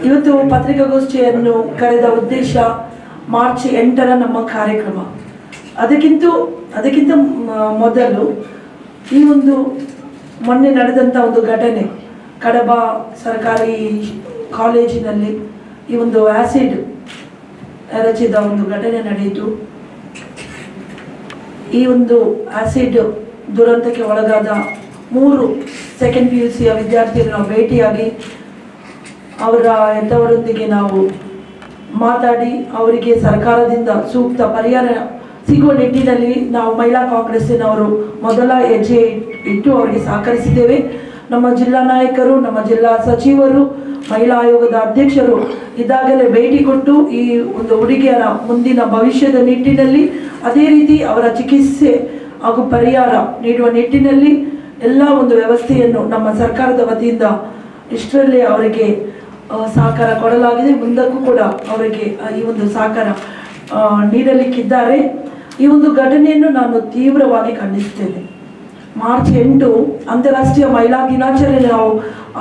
ಇವತ್ತು ಪತ್ರಿಕಾಗೋಷ್ಠಿಯನ್ನು ಕರೆದ ಉದ್ದೇಶ ಮಾರ್ಚ್ 8ರ ನಮ್ಮ ಕಾರ್ಯಕ್ರಮ. ಅದಕ್ಕಿಂತ ಮೊದಲು ಈ ಒಂದು ಮೊನ್ನೆ ನಡೆದಂಥ ಒಂದು ಘಟನೆ, ಕಡಬ ಸರ್ಕಾರಿ ಕಾಲೇಜಿನಲ್ಲಿ ಈ ಒಂದು ಆ್ಯಸಿಡ್ ಎರಚಿದ ಒಂದು ಘಟನೆ ನಡೆಯಿತು. ಈ ಒಂದು ಆ್ಯಸಿಡ್ ದುರಂತಕ್ಕೆ ಒಳಗಾದ 3 ಸೆಕೆಂಡ್ PUC ವಿದ್ಯಾರ್ಥಿಗಳು ನಾವು ಭೇಟಿಯಾಗಿ ಅವರ ಹೆತ್ತವರೊಂದಿಗೆ ನಾವು ಮಾತಾಡಿ ಅವರಿಗೆ ಸರ್ಕಾರದಿಂದ ಸೂಕ್ತ ಪರಿಹಾರ ಸಿಗುವ ನಿಟ್ಟಿನಲ್ಲಿ ನಾವು ಮಹಿಳಾ ಕಾಂಗ್ರೆಸ್ಸಿನವರು ಮೊದಲ ಹೆಜ್ಜೆ ಇಟ್ಟು ಅವರಿಗೆ ಸಹಕರಿಸಿದ್ದೇವೆ. ನಮ್ಮ ಜಿಲ್ಲಾ ನಾಯಕರು, ನಮ್ಮ ಜಿಲ್ಲಾ ಸಚಿವರು, ಮಹಿಳಾ ಆಯೋಗದ ಅಧ್ಯಕ್ಷರು ಇದಾಗಲೇ ಭೇಟಿ ಕೊಟ್ಟು ಈ ಒಂದು ಹುಡುಗಿಯರ ಮುಂದಿನ ಭವಿಷ್ಯದ ನಿಟ್ಟಿನಲ್ಲಿ, ಅದೇ ರೀತಿ ಅವರ ಚಿಕಿತ್ಸೆ ಹಾಗೂ ಪರಿಹಾರ ನೀಡುವ ನಿಟ್ಟಿನಲ್ಲಿ ಎಲ್ಲ ಒಂದು ವ್ಯವಸ್ಥೆಯನ್ನು ನಮ್ಮ ಸರ್ಕಾರದ ವತಿಯಿಂದ ಇಷ್ಟರಲ್ಲೇ ಅವರಿಗೆ ಸಹಕಾರ ಕೊಡಲಾಗಿದೆ. ಮುಂದಕ್ಕೂ ಕೂಡ ಅವರಿಗೆ ಈ ಒಂದು ಸಹಕಾರ ನೀಡಲಿಕ್ಕಿದ್ದಾರೆ. ಈ ಒಂದು ಘಟನೆಯನ್ನು ನಾನು ತೀವ್ರವಾಗಿ ಖಂಡಿಸುತ್ತೇನೆ. ಮಾರ್ಚ್ 8 ಅಂತಾರಾಷ್ಟ್ರೀಯ ಮಹಿಳಾ ದಿನಾಚರಣೆ ನಾವು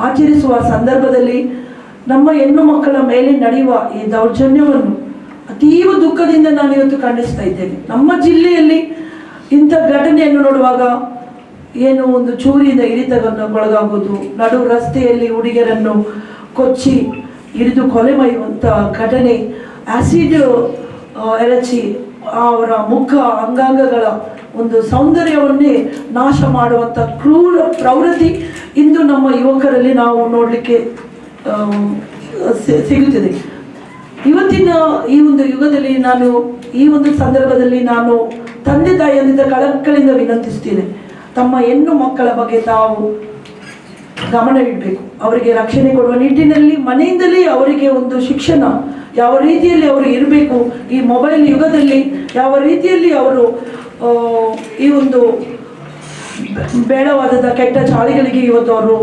ಆಚರಿಸುವ ಸಂದರ್ಭದಲ್ಲಿ ನಮ್ಮ ಹೆಣ್ಣು ಮಕ್ಕಳ ಮೇಲೆ ನಡೆಯುವ ಈ ದೌರ್ಜನ್ಯವನ್ನು ಅತೀವ ದುಃಖದಿಂದ ನಾನು ಇವತ್ತು ಖಂಡಿಸ್ತಾ ಇದ್ದೇನೆ. ನಮ್ಮ ಜಿಲ್ಲೆಯಲ್ಲಿ ಇಂಥ ಘಟನೆಯನ್ನು ನೋಡುವಾಗ ಏನು ಒಂದು ಚೂರಿಯಿಂದ ಇರಿತಗೊಳಗಾಗುವುದು, ನಡು ರಸ್ತೆಯಲ್ಲಿ ಹುಡುಗಿಯರನ್ನು ಕೊಚ್ಚಿ ಇರಿದು ಕೊಲೆ ಮೈಯುವಂಥ ಘಟನೆ, ಆ್ಯಸಿಡ್ ಎರಚಿ ಅವರ ಮುಖ ಅಂಗಾಂಗಗಳ ಒಂದು ಸೌಂದರ್ಯವನ್ನೇ ನಾಶ ಮಾಡುವಂಥ ಕ್ರೂರ ಪ್ರವೃತ್ತಿ ಇಂದು ನಮ್ಮ ಯುವಕರಲ್ಲಿ ನಾವು ನೋಡಲಿಕ್ಕೆ ಸಿಗುತ್ತದೆ. ಇವತ್ತಿನ ಈ ಒಂದು ಯುಗದಲ್ಲಿ ಈ ಒಂದು ಸಂದರ್ಭದಲ್ಲಿ ನಾನು ತಂದೆ ತಾಯಿಯಿಂದ ಕಳಕಳಿಯಿಂದ ವಿನಂತಿಸ್ತೀನಿ, ತಮ್ಮ ಹೆಣ್ಣು ಮಕ್ಕಳ ಬಗ್ಗೆ ತಾವು ಗಮನವಿಡಬೇಕು. ಅವರಿಗೆ ರಕ್ಷಣೆ ಕೊಡುವ ನಿಟ್ಟಿನಲ್ಲಿ ಮನೆಯಿಂದಲೇ ಅವರಿಗೆ ಒಂದು ಶಿಕ್ಷಣ ಯಾವ ರೀತಿಯಲ್ಲಿ ಅವರು ಇರಬೇಕು, ಈ ಮೊಬೈಲ್ ಯುಗದಲ್ಲಿ ಯಾವ ರೀತಿಯಲ್ಲಿ ಅವರು ಈ ಒಂದು ಬೇಡವಾದ ಕೆಟ್ಟ ಚಾಳಿಗಳಿಗೆ ಇವತ್ತು ಅವರು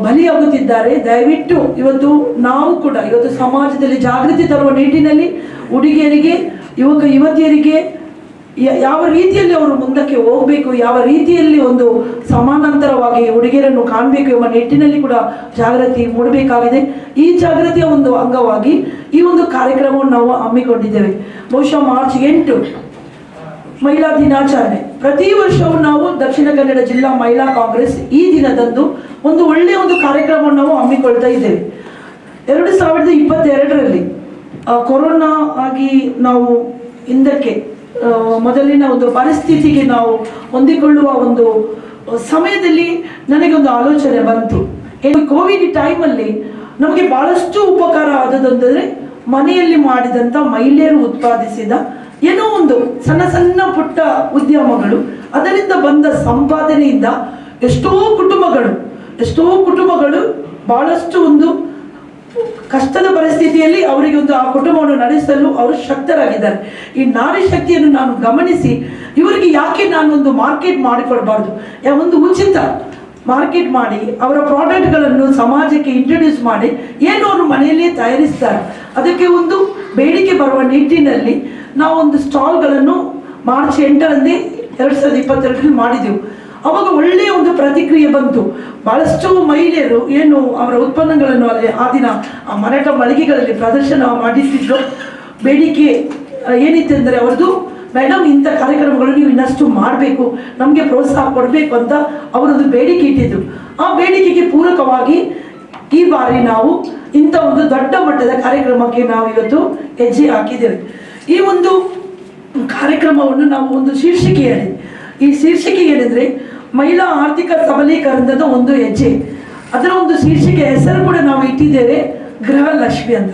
ಬಲಿಯಾಗುತ್ತಿದ್ದಾರೆ. ದಯವಿಟ್ಟು ಇವತ್ತು ನಾವು ಕೂಡ ಇವತ್ತು ಸಮಾಜದಲ್ಲಿ ಜಾಗೃತಿ ತರುವ ನಿಟ್ಟಿನಲ್ಲಿ ಹುಡುಗಿಯರಿಗೆ, ಯುವತಿಯರಿಗೆ ಯಾವ ರೀತಿಯಲ್ಲಿ ಅವರು ಮುಂದಕ್ಕೆ ಹೋಗಬೇಕು, ಯಾವ ರೀತಿಯಲ್ಲಿ ಒಂದು ಸಮಾನಾಂತರವಾಗಿ ಹುಡುಗಿಯರನ್ನು ಕಾಣಬೇಕು ಎಂಬ ನಿಟ್ಟಿನಲ್ಲಿ ಕೂಡ ಜಾಗೃತಿ ಮೂಡಬೇಕಾಗಿದೆ. ಈ ಜಾಗೃತಿಯ ಒಂದು ಅಂಗವಾಗಿ ಈ ಒಂದು ಕಾರ್ಯಕ್ರಮವನ್ನು ನಾವು ಹಮ್ಮಿಕೊಂಡಿದ್ದೇವೆ. ಬಹುಶಃ ಮಾರ್ಚ್ 8 ಮಹಿಳಾ ದಿನಾಚರಣೆ ಪ್ರತಿ ವರ್ಷವೂ ನಾವು ದಕ್ಷಿಣ ಕನ್ನಡ ಜಿಲ್ಲಾ ಮಹಿಳಾ ಕಾಂಗ್ರೆಸ್ ಈ ದಿನದಂದು ಒಂದು ಒಳ್ಳೆಯ ಒಂದು ಕಾರ್ಯಕ್ರಮವನ್ನು ನಾವು ಹಮ್ಮಿಕೊಳ್ತಾ ಇದ್ದೇವೆ. 2022ರಲ್ಲಿ ಕೊರೋನಾ ಆಗಿ ನಾವು ಹಿಂದಕ್ಕೆ ಮೊದಲಿನ ಒಂದು ಪರಿಸ್ಥಿತಿಗೆ ನಾವು ಹೊಂದಿಕೊಳ್ಳುವ ಒಂದು ಸಮಯದಲ್ಲಿ ನನಗೆ ಒಂದು ಆಲೋಚನೆ ಬಂತು. ಕೋವಿಡ್ ಟೈಮಲ್ಲಿ ನಮಗೆ ಬಹಳಷ್ಟು ಉಪಕಾರ ಆದದಂದರೆ ಮನೆಯಲ್ಲಿ ಮಾಡಿದಂಥ ಮಹಿಳೆಯರು ಉತ್ಪಾದಿಸಿದ ಏನೋ ಒಂದು ಸಣ್ಣ ಸಣ್ಣ ಪುಟ್ಟ ಉದ್ಯಮಗಳು, ಅದರಿಂದ ಬಂದ ಸಂಪಾದನೆಯಿಂದ ಎಷ್ಟೋ ಕುಟುಂಬಗಳು ಬಹಳಷ್ಟು ಒಂದು ಕಷ್ಟದ ಪರಿಸ್ಥಿತಿಯಲ್ಲಿ ಅವರಿಗೆ ಒಂದು ಆ ಕುಟುಂಬವನ್ನು ನಡೆಸಲು ಅವರು ಶಕ್ತರಾಗಿದ್ದಾರೆ. ಈ ನಾರಿ ಶಕ್ತಿಯನ್ನು ನಾನು ಗಮನಿಸಿ ಇವರಿಗೆ ಯಾಕೆ ನಾನೊಂದು ಮಾರ್ಕೆಟ್ ಮಾಡಿಕೊಡ್ಬಾರ್ದು, ಒಂದು ಉಚಿತ ಮಾರ್ಕೆಟ್ ಮಾಡಿ ಅವರ ಪ್ರಾಡಕ್ಟ್ಗಳನ್ನು ಸಮಾಜಕ್ಕೆ ಇಂಟ್ರೊಡ್ಯೂಸ್ ಮಾಡಿ ಏನು ಅವರು ಮನೆಯಲ್ಲೇ ತಯಾರಿಸ್ತಾರೆ, ಅದಕ್ಕೆ ಒಂದು ಬೇಡಿಕೆ ಬರುವ ನಿಟ್ಟಿನಲ್ಲಿ ನಾವೊಂದು ಸ್ಟಾಲ್ಗಳನ್ನು ಮಾರ್ಚ್ 8ರಂದೇ 2022ರಲ್ಲಿ ಮಾಡಿದೆವು. ಅವಾಗ ಒಳ್ಳೆಯ ಒಂದು ಪ್ರತಿಕ್ರಿಯೆ ಬಂತು. ಬಹಳಷ್ಟು ಮಹಿಳೆಯರು ಏನು ಅವರ ಉತ್ಪನ್ನಗಳನ್ನು ಆ ದಿನ ಮಾರಾಟ ಮಳಿಗೆಗಳಲ್ಲಿ ಪ್ರದರ್ಶನ ಮಾಡಿಸಿದ್ರು. ಬೇಡಿಕೆ ಏನಿತ್ತೆಂದರೆ ಅವರದು, ಮೇಡಮ್ ಇಂಥ ಕಾರ್ಯಕ್ರಮಗಳು ನೀವು ಇನ್ನಷ್ಟು ಮಾಡಬೇಕು, ನಮಗೆ ಪ್ರೋತ್ಸಾಹ ಕೊಡಬೇಕು ಅಂತ ಅವರದ್ದು ಬೇಡಿಕೆ ಇಟ್ಟಿದ್ರು. ಆ ಬೇಡಿಕೆಗೆ ಪೂರಕವಾಗಿ ಈ ಬಾರಿ ನಾವು ಇಂಥ ಒಂದು ದೊಡ್ಡ ಮಟ್ಟದ ಕಾರ್ಯಕ್ರಮಕ್ಕೆ ನಾವು ಇವತ್ತು ಹೆಜ್ಜೆ ಹಾಕಿದ್ದೇವೆ. ಈ ಒಂದು ಕಾರ್ಯಕ್ರಮವನ್ನು ನಾವು ಒಂದು ಶೀರ್ಷಿಕೆ ಹೇಳಿ, ಈ ಶೀರ್ಷಿಕೆ ಏನೆಂದರೆ ಮಹಿಳಾ ಆರ್ಥಿಕ ಸಬಲೀಕರಣದ ಒಂದು ಹೆಜ್ಜೆ. ಅದರ ಒಂದು ಶೀರ್ಷಿಕೆ ಹೆಸರು ಕೂಡ ನಾವು ಇಟ್ಟಿದ್ದೇವೆ ಗೃಹಲಕ್ಷ್ಮಿ ಅಂತ.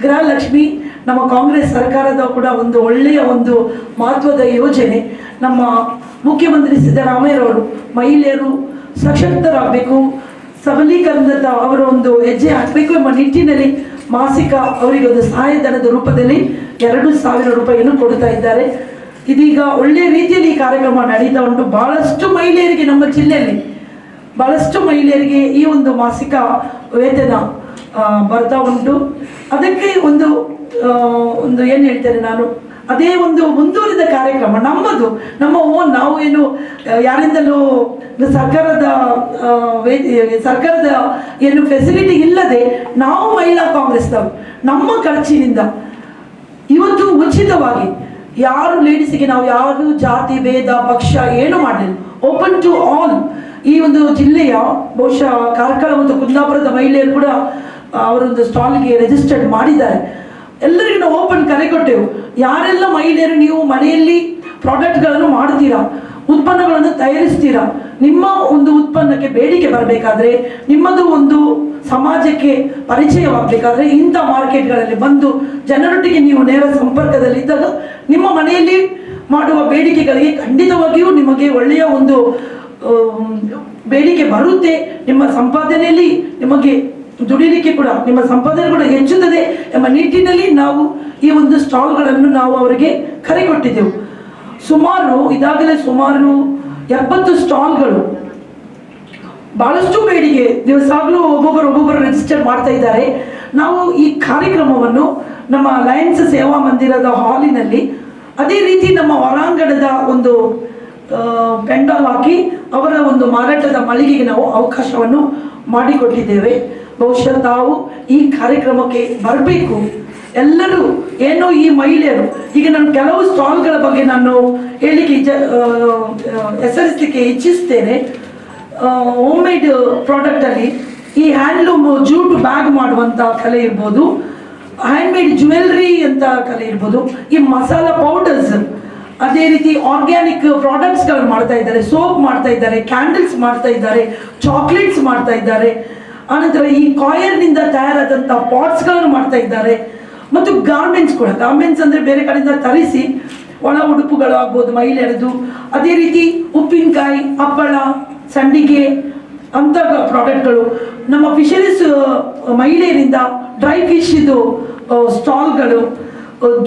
ಗೃಹಲಕ್ಷ್ಮಿ ನಮ್ಮ ಕಾಂಗ್ರೆಸ್ ಸರ್ಕಾರದ ಕೂಡ ಒಂದು ಒಳ್ಳೆಯ ಒಂದು ಮಹತ್ವದ ಯೋಜನೆ. ನಮ್ಮ ಮುಖ್ಯಮಂತ್ರಿ ಸಿದ್ದರಾಮಯ್ಯರವರು ಮಹಿಳೆಯರು ಸಶಕ್ತರಾಗಬೇಕು, ಸಬಲೀಕರಣದ ಅವರ ಒಂದು ಹೆಜ್ಜೆ ಹಾಕಬೇಕು ಎಂಬ ನಿಟ್ಟಿನಲ್ಲಿ ಮಾಸಿಕ ಅವರಿಗೆ ಒಂದು ಸಹಾಯಧನದ ರೂಪದಲ್ಲಿ 2,000 ರೂಪಾಯಿಯನ್ನು ಕೊಡ್ತಾ ಇದ್ದಾರೆ. ಇದೀಗ ಒಳ್ಳೆಯ ರೀತಿಯಲ್ಲಿ ಈ ಕಾರ್ಯಕ್ರಮ ನಡೀತಾ ಉಂಟು. ಬಹಳಷ್ಟು ಮಹಿಳೆಯರಿಗೆ ನಮ್ಮ ಜಿಲ್ಲೆಯಲ್ಲಿ ಈ ಒಂದು ಮಾಸಿಕ ವೇತನ ಬರ್ತಾ ಉಂಟು. ಅದಕ್ಕೆ ಒಂದು ಏನು ಹೇಳ್ತೇನೆ ನಾನು, ಅದೇ ಒಂದು ಮುಂದುವರಿದ ಕಾರ್ಯಕ್ರಮ ನಮ್ಮದು, ನಮ್ಮ ಓನ್. ನಾವು ಏನು ಯಾರಿಂದಲೂ ಸರ್ಕಾರದ ಏನು ಫೆಸಿಲಿಟಿ ಇಲ್ಲದೆ ನಾವು ಮಹಿಳಾ ಕಾಂಗ್ರೆಸ್ನವರು ನಮ್ಮ ಖರ್ಚಿನಿಂದ ಇವತ್ತು ಉಚಿತವಾಗಿ ಯಾರು ಲೇಡೀಸಿಗೆ ನಾವು ಯಾರು ಜಾತಿ ಭೇದ ಪಕ್ಷ ಏನು ಮಾಡಲಿಲ್ಲ, ಓಪನ್ ಟು ಆಲ್. ಈ ಒಂದು ಜಿಲ್ಲೆಯ ಬಹುಶಃ ಕಾರ್ಕಳ ಮತ್ತು ಕುಂದಾಪುರದ ಮಹಿಳೆಯರು ಕೂಡ ಅವರೊಂದು ಸ್ಟಾಲ್ಗೆ ರಿಜಿಸ್ಟರ್ಡ್ ಮಾಡಿದ್ದಾರೆ. ಎಲ್ಲರಿಗೂ ನಾವು ಓಪನ್ ಕರೆ ಕೊಟ್ಟೆವು. ಯಾರೆಲ್ಲ ಮಹಿಳೆಯರು ನೀವು ಮನೆಯಲ್ಲಿ ಪ್ರಾಡಕ್ಟ್ಗಳನ್ನು ಮಾಡ್ತೀರಾ, ಉತ್ಪನ್ನಗಳನ್ನು ತಯಾರಿಸ್ತೀರಾ, ನಿಮ್ಮ ಒಂದು ಉತ್ಪನ್ನಕ್ಕೆ ಬೇಡಿಕೆ ಬರಬೇಕಾದ್ರೆ, ನಿಮ್ಮದು ಒಂದು ಸಮಾಜಕ್ಕೆ ಪರಿಚಯವಾಗಬೇಕಾದ್ರೆ ಇಂಥ ಮಾರ್ಕೆಟ್ಗಳಲ್ಲಿ ಬಂದು ಜನರೊಟ್ಟಿಗೆ ನೀವು ನೇರ ಸಂಪರ್ಕದಲ್ಲಿದ್ದಾಗ ನಿಮ್ಮ ಮನೆಯಲ್ಲಿ ಮಾಡುವ ಬೇಡಿಕೆಗಳಿಗೆ ಖಂಡಿತವಾಗಿಯೂ ನಿಮಗೆ ಒಳ್ಳೆಯ ಒಂದು ಬೇಡಿಕೆ ಬರುತ್ತೆ. ನಿಮ್ಮ ಸಂಪಾದನೆಯಲ್ಲಿ ನಿಮಗೆ ದುಡಿಲಿಕ್ಕೆ ಕೂಡ ನಿಮ್ಮ ಸಂಪಾದನೆ ಕೂಡ ಹೆಚ್ಚುತ್ತದೆ ಎಂಬ ನಿಟ್ಟಿನಲ್ಲಿ ನಾವು ಈ ಒಂದು ಸ್ಟಾಲ್ಗಳನ್ನು ನಾವು ಅವರಿಗೆ ಕರೆ ಕೊಟ್ಟಿದ್ದೆವು. ಇದಾಗಲೇ ಸುಮಾರು 70 ಸ್ಟಾಲ್ಗಳು, ಬಹಳಷ್ಟು ಬೇಡಿಕೆ, ದಿವಸಾಗಲೂ ಒಬ್ಬೊಬ್ಬರು ರಿಜಿಸ್ಟರ್ ಮಾಡ್ತಾ ಇದ್ದಾರೆ. ನಾವು ಈ ಕಾರ್ಯಕ್ರಮವನ್ನು ನಮ್ಮ ಲಯನ್ಸ್ ಸೇವಾ ಮಂದಿರದ ಹಾಲಿನಲ್ಲಿ, ಅದೇ ರೀತಿ ನಮ್ಮ ಹೊರಾಂಗಣದ ಒಂದು ಪೆಂಡಾಲ್ ಹಾಕಿ ಅವರ ಒಂದು ಮಾರಾಟದ ಮಳಿಗೆಗೆ ನಾವು ಅವಕಾಶವನ್ನು ಮಾಡಿಕೊಟ್ಟಿದ್ದೇವೆ. ಬಹುಶಃ ತಾವು ಈ ಕಾರ್ಯಕ್ರಮಕ್ಕೆ ಬರಬೇಕು ಎಲ್ಲರೂ. ಏನೋ ಈ ಮಹಿಳೆಯರು, ಈಗ ನಾನು ಕೆಲವು ಸ್ಟಾಲ್ಗಳ ಬಗ್ಗೆ ನಾನು ಹೇಳಿಕೆ ಹೆಸರಿಸಲಿಕ್ಕೆ ಇಚ್ಛಿಸ್ತೇನೆ. ಹೋಮ್ ಮೇಡ್ ಪ್ರಾಡಕ್ಟಲ್ಲಿ ಈ ಹ್ಯಾಂಡ್ಲೂಮ್ ಜೂಟ್ ಬ್ಯಾಗ್ ಮಾಡುವಂಥ ಕಲೆ ಇರ್ಬೋದು, ಹ್ಯಾಂಡ್ ಮೇಡ್ ಜ್ಯುವೆಲ್ರಿ ಅಂತ ಕಲೆ ಇರ್ಬೋದು, ಈ ಮಸಾಲ ಪೌಡರ್ಸ್, ಅದೇ ರೀತಿ ಆರ್ಗ್ಯಾನಿಕ್ ಪ್ರಾಡಕ್ಟ್ಸ್ಗಳನ್ನು ಮಾಡ್ತಾ ಇದ್ದಾರೆ, ಸೋಪ್ ಮಾಡ್ತಾ ಇದ್ದಾರೆ, ಕ್ಯಾಂಡಲ್ಸ್ ಮಾಡ್ತಾ ಇದ್ದಾರೆ, ಚಾಕ್ಲೇಟ್ಸ್ ಮಾಡ್ತಾ ಇದ್ದಾರೆ. ಆನಂತರ ಈ ಕಾಯರ್ನಿಂದ ತಯಾರಾದಂಥ ಪಾಟ್ಸ್ಗಳನ್ನು ಮಾಡ್ತಾ ಇದ್ದಾರೆ. ಮತ್ತು ಗಾರ್ಮೆಂಟ್ಸ್ ಕೂಡ, ಗಾರ್ಮೆಂಟ್ಸ್ ಅಂದರೆ ಬೇರೆ ಕಡೆಯಿಂದ ತರಿಸಿ ಒಳ ಉಡುಪುಗಳು ಆಗ್ಬೋದು ಮಹಿಳೆಯರದು. ಅದೇ ರೀತಿ ಉಪ್ಪಿನಕಾಯಿ, ಹಪ್ಪಳ, ಸಂಡಿಗೆ ಅಂಥ ಪ್ರಾಡಕ್ಟ್ಗಳು. ನಮ್ಮ ಫಿಶರೀಸ್ ಮಹಿಳೆಯರಿಂದ ಡ್ರೈ ಫಿಶ್ ಇದು ಸ್ಟಾಲ್ಗಳು,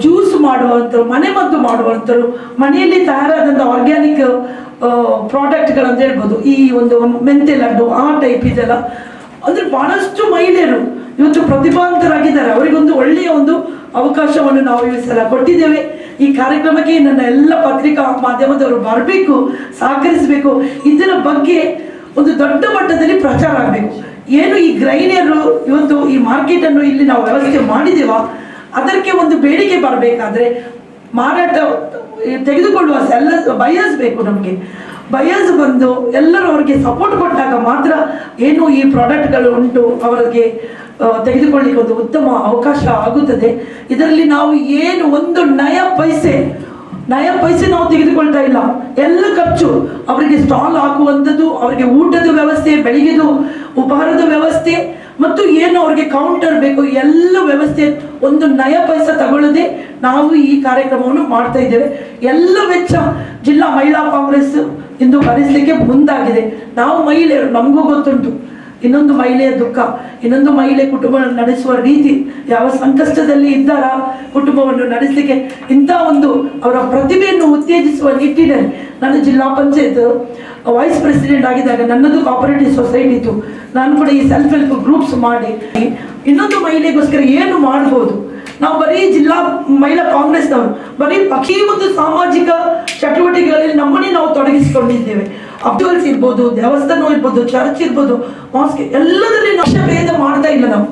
ಜ್ಯೂಸ್ ಮಾಡುವಂಥರು, ಮನೆಮದ್ದು ಮಾಡುವಂಥರು, ಮನೆಯಲ್ಲಿ ತಯಾರಾದಂಥ ಆರ್ಗ್ಯಾನಿಕ್ ಪ್ರಾಡಕ್ಟ್ಗಳಂತ ಹೇಳ್ಬೋದು. ಈ ಒಂದು ಮೆಂತೆ ಲಡ್ಡು ಆ ಟೈಪ್ ಇದೆಲ್ಲ. ಅಂದರೆ ಭಾಳಷ್ಟು ಮಹಿಳೆಯರು ಇವತ್ತು ಪ್ರತಿಭಾವಂತರಾಗಿದ್ದಾರೆ. ಅವರಿಗೊಂದು ಒಳ್ಳೆಯ ಒಂದು ಅವಕಾಶವನ್ನು ನಾವು ಈ ಸಲ ಕೊಟ್ಟಿದ್ದೇವೆ. ಈ ಕಾರ್ಯಕ್ರಮಕ್ಕೆ ನನ್ನ ಎಲ್ಲ ಪತ್ರಿಕಾ ಮಾಧ್ಯಮದವರು ಬರಬೇಕು, ಸಹಕರಿಸಬೇಕು. ಇದರ ಬಗ್ಗೆ ಒಂದು ದೊಡ್ಡ ಮಟ್ಟದಲ್ಲಿ ಪ್ರಚಾರ ಆಗಬೇಕು. ಏನು ಈ ಗೃಹಿಣಿಯರು ಇವತ್ತು ಈ ಮಾರ್ಕೆಟನ್ನು ಇಲ್ಲಿ ನಾವು ವ್ಯವಸ್ಥೆ ಮಾಡಿದ್ದೇವ, ಅದಕ್ಕೆ ಒಂದು ಬೇಡಿಕೆ ಬರಬೇಕಾದ್ರೆ ಮಾರಾಟ ತೆಗೆದುಕೊಳ್ಳುವ ಬಯರ್ಸ್ ಬೇಕು. ನಮಗೆ ಬಯರ್ಸ್ ಬಂದು ಎಲ್ಲರೂ ಅವರಿಗೆ ಸಪೋರ್ಟ್ ಕೊಟ್ಟಾಗ ಮಾತ್ರ ಏನು ಈ ಪ್ರಾಡಕ್ಟ್ಗಳು ಉಂಟು ಅವರಿಗೆ ತೆಗೆದುಕೊಳ್ಳಿಕ್ಕೆ ಒಂದು ಉತ್ತಮ ಅವಕಾಶ ಆಗುತ್ತದೆ. ಇದರಲ್ಲಿ ನಾವು ಏನು ಒಂದು ನಯ ಪೈಸೆ ನಾವು ತೆಗೆದುಕೊಳ್ತಾ ಇಲ್ಲ. ಎಲ್ಲ ಖರ್ಚು ಅವರಿಗೆ ಸ್ಟಾಲ್ ಹಾಕುವಂಥದ್ದು, ಅವರಿಗೆ ಊಟದ ವ್ಯವಸ್ಥೆ, ಬೆಳಿಗ್ಗೆದು ಉಪಹಾರದ ವ್ಯವಸ್ಥೆ ಮತ್ತು ಏನು ಅವರಿಗೆ ಕೌಂಟರ್ ಬೇಕು ಎಲ್ಲ ವ್ಯವಸ್ಥೆ, ಒಂದು ನಯ ಪೈಸೆ ತಗೊಳ್ಳದೆ ನಾವು ಈ ಕಾರ್ಯಕ್ರಮವನ್ನು ಮಾಡ್ತಾ ಇದ್ದೇವೆ. ಎಲ್ಲ ವೆಚ್ಚ ಜಿಲ್ಲಾ ಮಹಿಳಾ ಕಾಂಗ್ರೆಸ್ ಇಂದು ಭರಿಸಲಿಕ್ಕೆ ಮುಂದಾಗಿದೆ. ನಾವು ಮಹಿಳೆಯರು, ನಮಗೂ ಗೊತ್ತುಂಟು ಇನ್ನೊಂದು ಮಹಿಳೆಯ ದುಃಖ, ಇನ್ನೊಂದು ಮಹಿಳೆ ಕುಟುಂಬ ನಡೆಸುವ ರೀತಿ, ಯಾವ ಸಂಕಷ್ಟದಲ್ಲಿ ಇದ್ದಾರ ಕುಟುಂಬವನ್ನು ನಡೆಸಲಿಕ್ಕೆ. ಇಂಥ ಒಂದು ಅವರ ಪ್ರತಿಭೆಯನ್ನು ಉತ್ತೇಜಿಸುವ ನಿಟ್ಟಿನಲ್ಲಿ ನಾನು ಜಿಲ್ಲಾ ಪಂಚಾಯತ್ ವೈಸ್ ಪ್ರೆಸಿಡೆಂಟ್ ಆಗಿದ್ದಾಗ ನನ್ನದು ಕೋಆಪರೇಟಿವ್ ಸೊಸೈಟಿ ಇತ್ತು. ನಾನು ಕೂಡ ಈ ಸೆಲ್ಫ್ ಹೆಲ್ಪ್ ಗ್ರೂಪ್ಸ್ ಮಾಡಿ ಇನ್ನೊಂದು ಮಹಿಳೆಗೋಸ್ಕರ ಏನು ಮಾಡ್ಬೋದು. ನಾವು ಬರೀ ಜಿಲ್ಲಾ ಮಹಿಳಾ ಕಾಂಗ್ರೆಸ್ನವರು ಬರೀ ಈ ಒಂದು ಸಾಮಾಜಿಕ ಚಟುವಟಿಕೆಗಳಲ್ಲಿ ನಮ್ಮನ್ನೇ ನಾವು ತೊಡಗಿಸಿಕೊಂಡಿದ್ದೇವೆ. ಅಬ್ದುಲ್ಸ್ ಇರ್ಬೋದು, ದೇವಸ್ಥಾನ ಇರ್ಬೋದು, ಚರ್ಚ್ ಇರ್ಬೋದು, ಮಾಸ್ಕ್, ಎಲ್ಲದರಲ್ಲಿ ಭೇದ ಮಾಡ್ತಾ ಇಲ್ಲ. ನಾವು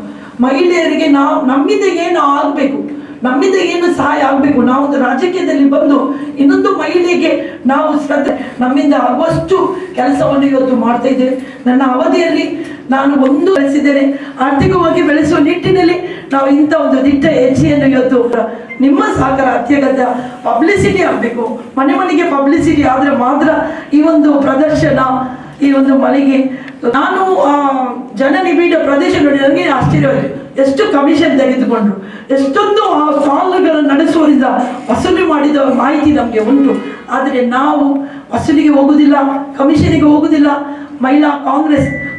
ಮಹಿಳೆಯರಿಗೆ ನಮ್ಮಿಂದ ಏನು ಆಗಬೇಕು, ನಮ್ಮಿಂದ ಏನು ಸಹಾಯ ಆಗಬೇಕು, ನಾವು ಒಂದು ರಾಜಕೀಯದಲ್ಲಿ ಬಂದು ಇನ್ನೊಂದು ಮಹಿಳೆಗೆ ನಾವು ನಮ್ಮಿಂದ ಆಗುವಷ್ಟು ಕೆಲಸವನ್ನು ಇವತ್ತು ಮಾಡ್ತಾ ಇದ್ದೇವೆ. ನನ್ನ ಅವಧಿಯಲ್ಲಿ ನಾನು ಒಂದು ಬೆಳೆಸಿದ್ದೇನೆ. ಆರ್ಥಿಕವಾಗಿ ಬೆಳೆಸುವ ನಿಟ್ಟಿನಲ್ಲಿ ನಾವು ಇಂಥ ಒಂದು ದಿಟ್ಟ ಹೆಜ್ಜೆಯನ್ನು ಇವತ್ತು ನಿಮ್ಮ ಸಹಕಾರ ಅತ್ಯಗತ್ಯ. ಪಬ್ಲಿಸಿಟಿ ಆಗಬೇಕು, ಮನೆಗೆ ಪಬ್ಲಿಸಿಟಿ ಆದರೆ ಮಾತ್ರ ಈ ಒಂದು ಪ್ರದರ್ಶನ, ಈ ಒಂದು ಮಳಿಗೆ. ನಾನು ಜನನಿಬಿಡ ಪ್ರದೇಶ ನೋಡಿ ನನಗೆ ಆಶ್ಚರ್ಯವಾಯಿತು. ಎಷ್ಟು ಕಮಿಷನ್ ತೆಗೆದುಕೊಂಡ್ರು, ಎಷ್ಟೊಂದು ಆ ಸ್ಟಾಲ್ಗಳನ್ನು ನಡೆಸುವರಿಂದ ವಸೂಲಿ ಮಾಡಿದ ಮಾಹಿತಿ ನಮಗೆ ಉಂಟು. ಆದರೆ ನಾವು ವಸೂಲಿಗೆ ಹೋಗುವುದಿಲ್ಲ, ಕಮಿಷನಿಗೆ ಹೋಗುವುದಿಲ್ಲ. ಮಹಿಳಾ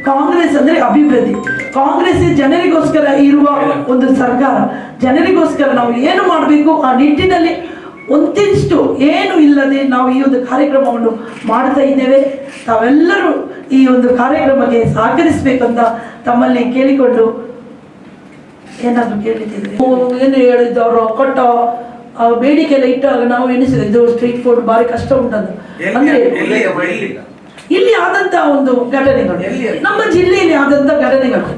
ಕಾಂಗ್ರೆಸ್ ಅಂದರೆ ಅಭಿವೃದ್ಧಿ. ಕಾಂಗ್ರೆಸ್ ಜನರಿಗೋಸ್ಕರ ಇರುವ ಒಂದು ಸರ್ಕಾರ. ಜನರಿಗೋಸ್ಕರ ನಾವು ಏನು ಮಾಡಬೇಕು ಆ ನಿಟ್ಟಿನಲ್ಲಿ ಒಂದಿಷ್ಟು ಏನು ಇಲ್ಲದೆ ನಾವು ಈ ಒಂದು ಕಾರ್ಯಕ್ರಮವನ್ನು ಮಾಡ್ತಾ ಇದ್ದೇವೆ. ತಾವೆಲ್ಲರೂ ಈ ಒಂದು ಕಾರ್ಯಕ್ರಮಕ್ಕೆ ಸಹಕರಿಸಬೇಕಂತ ತಮ್ಮಲ್ಲಿ ಕೇಳಿಕೊಂಡು ಏನಾದರೂ ಕೇಳಿದ್ದೇವೆ. ಏನು ಹೇಳಿದ್ದವರು ಕೊಟ್ಟ ಬೇಡಿಕೆ ಎಲ್ಲ ಇಟ್ಟಾಗ ನಾವು ಎನಿಸಿದೆ ಇದು ಸ್ಟ್ರೀಟ್ ಫುಡ್ ಭಾರಿ ಕಷ್ಟ ಉಂಟಂತ. ಅಂದ್ರೆ ಇಲ್ಲಿ ಆದಂತ ಒಂದು ಘಟನೆಗಳು, ನಮ್ಮ ಜಿಲ್ಲೆಯಲ್ಲಿ ಆದಂತ ಘಟನೆಗಳು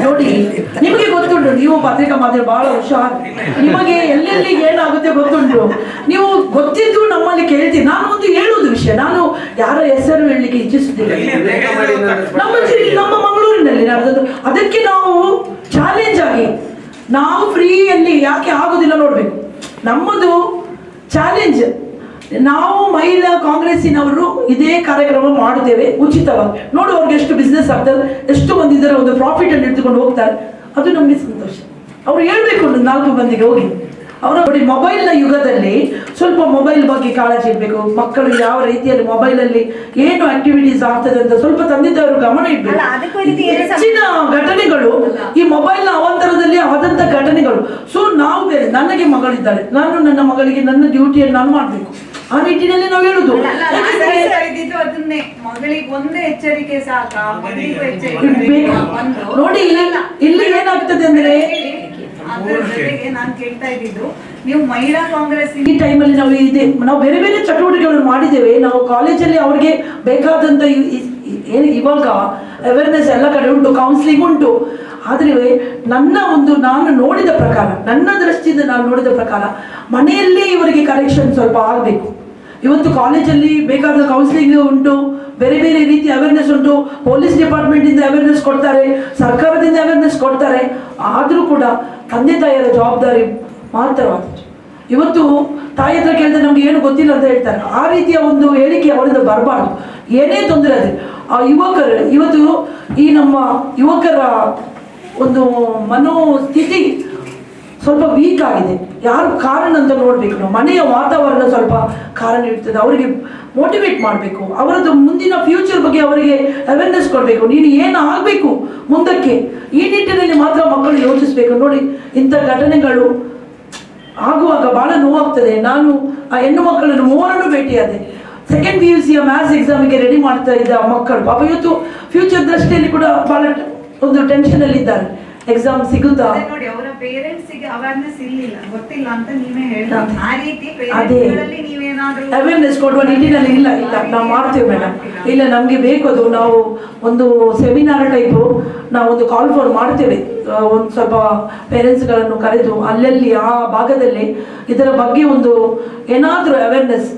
ನೋಡಿ. ನಿಮಗೆ ಗೊತ್ತುಂಟು, ನೀವು ಪತ್ರಿಕಾ ಮಾಧ್ಯಮ ಬಹಳ ಹುಷಾರ್, ನಿಮಗೆ ಎಲ್ಲೆಲ್ಲಿ ಏನಾಗುತ್ತೆ ಗೊತ್ತುಂಟು. ನೀವು ಗೊತ್ತಿದ್ದು ನಮ್ಮಲ್ಲಿ ಕೇಳ್ತೀವಿ. ನಾನು ಒಂದು ಹೇಳುವುದು ವಿಷಯ, ನಾನು ಯಾರ ಹೆಸರು ಹೇಳಲಿಕ್ಕೆ ಇಚ್ಛಿಸುತ್ತಿಲ್ಲ. ನಮ್ಮ ಜಿಲ್ಲೆ, ನಮ್ಮ ಮಂಗಳೂರಿನಲ್ಲಿ ನಡೆದದ್ದು. ಅದಕ್ಕೆ ನಾವು ಚಾಲೆಂಜ್ ಆಗಿ ನಾವು ಫ್ರೀಯಲ್ಲಿ ಯಾಕೆ ಆಗುದಿಲ್ಲ ನೋಡ್ಬೇಕು. ನಮ್ಮದು ಚಾಲೆಂಜ್. ನಾವು ಮಹಿಳಾ ಕಾಂಗ್ರೆಸ್ಸಿನವರು ಇದೇ ಕಾರ್ಯಕ್ರಮ ಮಾಡುತ್ತೇವೆ ಉಚಿತವಾಗಿ. ನೋಡು ಅವ್ರಿಗೆ ಎಷ್ಟು ಬಿಸ್ನೆಸ್ ಆಗ್ತದೆ, ಎಷ್ಟು ಮಂದಿ ಇದರ ಒಂದು ಪ್ರಾಫಿಟ್ ಅನ್ನು ಇಟ್ಕೊಂಡು ಹೋಗ್ತಾರೆ. ಅದು ನಮಗೆ ಸಂತೋಷ. ಅವ್ರು ಹೇಳ್ಬೇಕು 4 ಮಂದಿಗೆ ಹೋಗಿ. ಅವರ ನೋಡಿ, ಮೊಬೈಲ್ನ ಯುಗದಲ್ಲಿ ಸ್ವಲ್ಪ ಮೊಬೈಲ್ ಬಗ್ಗೆ ಕಾಳಜಿ ಇರಬೇಕು. ಮಕ್ಕಳು ಯಾವ ರೀತಿಯಲ್ಲಿ ಮೊಬೈಲಲ್ಲಿ ಏನು ಆಕ್ಟಿವಿಟೀಸ್ ಆಗ್ತದೆ ಅಂತ ಸ್ವಲ್ಪ ತಂದೆ ತಾಯಿಯವರು ಗಮನ ಇಡಬೇಕು. ಹೆಚ್ಚಿನ ಘಟನೆಗಳು ಈ ಮೊಬೈಲ್ನ ಅವಾಂತರದಲ್ಲಿ ಆದಂಥ ಘಟನೆಗಳು. ಸೊ ನಾವು ಬೇರೆ, ನನಗೆ ಮಗಳಿದ್ದಾಳೆ, ನಾನು ನನ್ನ ಮಗಳಿಗೆ ನನ್ನ ಡ್ಯೂಟಿಯನ್ನು ನಾನು ಮಾಡಬೇಕು. ಆ ನಿಟ್ಟಿನಲ್ಲಿ ನಾವು ಹೇಳುದು ನೋಡಿ. ಇಲ್ಲಿ ಏನಾಗ್ತದೆ ಅಂದ್ರೆ ನಾನು ಕೇಳ್ತಾ ಇದ್ದಿದ್ದು, ನೀವು ಮಹಿಳಾ ಕಾಂಗ್ರೆಸ್ ಈ ಟೈಮಲ್ಲಿ ನಾವು ಬೇರೆ ಬೇರೆ ಚಟುವಟಿಕೆಗಳನ್ನು ಮಾಡಿದ್ದೇವೆ. ನಾವು ಕಾಲೇಜಲ್ಲಿ ಅವ್ರಿಗೆ ಬೇಕಾದಂತ ಇವಾಗ ಅವೇರ್ನೆಸ್ ಎಲ್ಲ ಕಡೆ ಉಂಟು, ಕೌನ್ಸಿಲಿಂಗ್ ಉಂಟು. ಆದರೆ ನಾನು ನೋಡಿದ ಪ್ರಕಾರ, ನನ್ನ ದೃಷ್ಟಿಯಿಂದ ನಾನು ನೋಡಿದ ಪ್ರಕಾರ ಮನೆಯಲ್ಲೇ ಇವರಿಗೆ ಕರೆಕ್ಷನ್ ಸ್ವಲ್ಪ ಆಗಬೇಕು. ಇವತ್ತು ಕಾಲೇಜಲ್ಲಿ ಬೇಕಾದ ಕೌನ್ಸಿಲಿಂಗ್ ಉಂಟು, ಬೇರೆ ಬೇರೆ ರೀತಿಯ ಅವೇರ್ನೆಸ್ ಉಂಟು. ಪೊಲೀಸ್ ಡಿಪಾರ್ಟ್ಮೆಂಟಿಂದ ಅವೇರ್ನೆಸ್ ಕೊಡ್ತಾರೆ, ಸರ್ಕಾರದಿಂದ ಅವೇರ್ನೆಸ್ ಕೊಡ್ತಾರೆ. ಆದರೂ ಕೂಡ ತಂದೆ ತಾಯಿಯರ ಜವಾಬ್ದಾರಿ ಮಾತ್ರವಾದದ್ದು. ಇವತ್ತು ತಾಯಿ ಹತ್ರ ಕೇಳಿದ್ರೆ ನಮ್ಗೆ ಏನು ಗೊತ್ತಿಲ್ಲ ಅಂತ ಹೇಳ್ತಾರೆ. ಆ ರೀತಿಯ ಒಂದು ಹೇಳಿಕೆ ಅವರಿಂದ ಬರಬಾರ್ದು. ಏನೇ ತೊಂದರೆ ಅದೇ ಆ ಯುವಕರು ಇವತ್ತು ಈ ನಮ್ಮ ಯುವಕರ ಒಂದು ಮನೋಸ್ಥಿತಿ ಸ್ವಲ್ಪ ವೀಕ್ ಆಗಿದೆ. ಯಾರು ಕಾರಣ ಅಂತ ನೋಡ್ಬೇಕು. ನಾವು ಮನೆಯ ವಾತಾವರಣ ಸ್ವಲ್ಪ ಕಾರಣ ಇರ್ತದೆ. ಅವರಿಗೆ ಮೋಟಿವೇಟ್ ಮಾಡಬೇಕು. ಅವರದ್ದು ಮುಂದಿನ ಫ್ಯೂಚರ್ ಬಗ್ಗೆ ಅವರಿಗೆ ಅವೇರ್ನೆಸ್ ಕೊಡಬೇಕು. ನೀನು ಏನು ಆಗಬೇಕು ಮುಂದಕ್ಕೆ, ಈ ನಿಟ್ಟಿನಲ್ಲಿ ಮಾತ್ರ ಮಕ್ಕಳು ಯೋಚಿಸ್ಬೇಕು. ನೋಡಿ, ಇಂಥ ಘಟನೆಗಳು ಆಗುವಾಗ ಬಹಳ ನೋವಾಗ್ತದೆ. ನಾನು ಆ ಹೆಣ್ಣು ಮಕ್ಕಳನ್ನು 3 ಭೇಟಿಯಾದೆ. ಸೆಕೆಂಡ್ PUC ಮ್ಯಾಥ್ಸ್ ಎಕ್ಸಾಮಿಗೆ ರೆಡಿ ಮಾಡ್ತಾ ಇದ್ದ ಮಕ್ಕಳು ಪಾಪ ಇವತ್ತು ಫ್ಯೂಚರ್ ದೃಷ್ಟಿಯಲ್ಲಿ ಕೂಡ ಬಹಳ ಒಂದು ಟೆನ್ಷನ್ ಅಲ್ಲಿ ಇದ್ದಾರೆ. ಎಕ್ಸಾಮ್ ಸಿಗುತ್ತಾ ನೋಡಿ, ಅವರ ಪೇರೆಂಟ್ಸ್ ಗೆ ಅವೇರ್ನೆಸ್ ಇಲ್ಲ, ಗೊತ್ತಿಲ್ಲ ಅಂತ ನೀವೇ ಹೇಳ್ತಾರೆ. ಆ ರೀತಿ ನೀವೇನಾದ್ರೂ ಅವೇರ್ನೆಸ್ ಕೊಡುವ ನಿಟ್ಟಿನಲ್ಲಿ ಇಲ್ಲ ನಾವು ಮಾಡ್ತೇವೆ ಮೇಡಮ್. ಇಲ್ಲ, ನಮ್ಗೆ ಬೇಕು ಅದು. ನಾವು ಒಂದು ಸೆಮಿನಾರ್ ಟೈಪು ನಾವು ಒಂದು ಕಾಲ್ ಫಾರ್ ಮಾಡ್ತೇವೆ. ಒಂದು ಸ್ವಲ್ಪ ಪೇರೆಂಟ್ಸ್ಗಳನ್ನು ಕರೆದು ಅಲ್ಲಲ್ಲಿ ಆ ಭಾಗದಲ್ಲಿ ಇದರ ಬಗ್ಗೆ ಒಂದು ಏನಾದರೂ ಅವೇರ್ನೆಸ್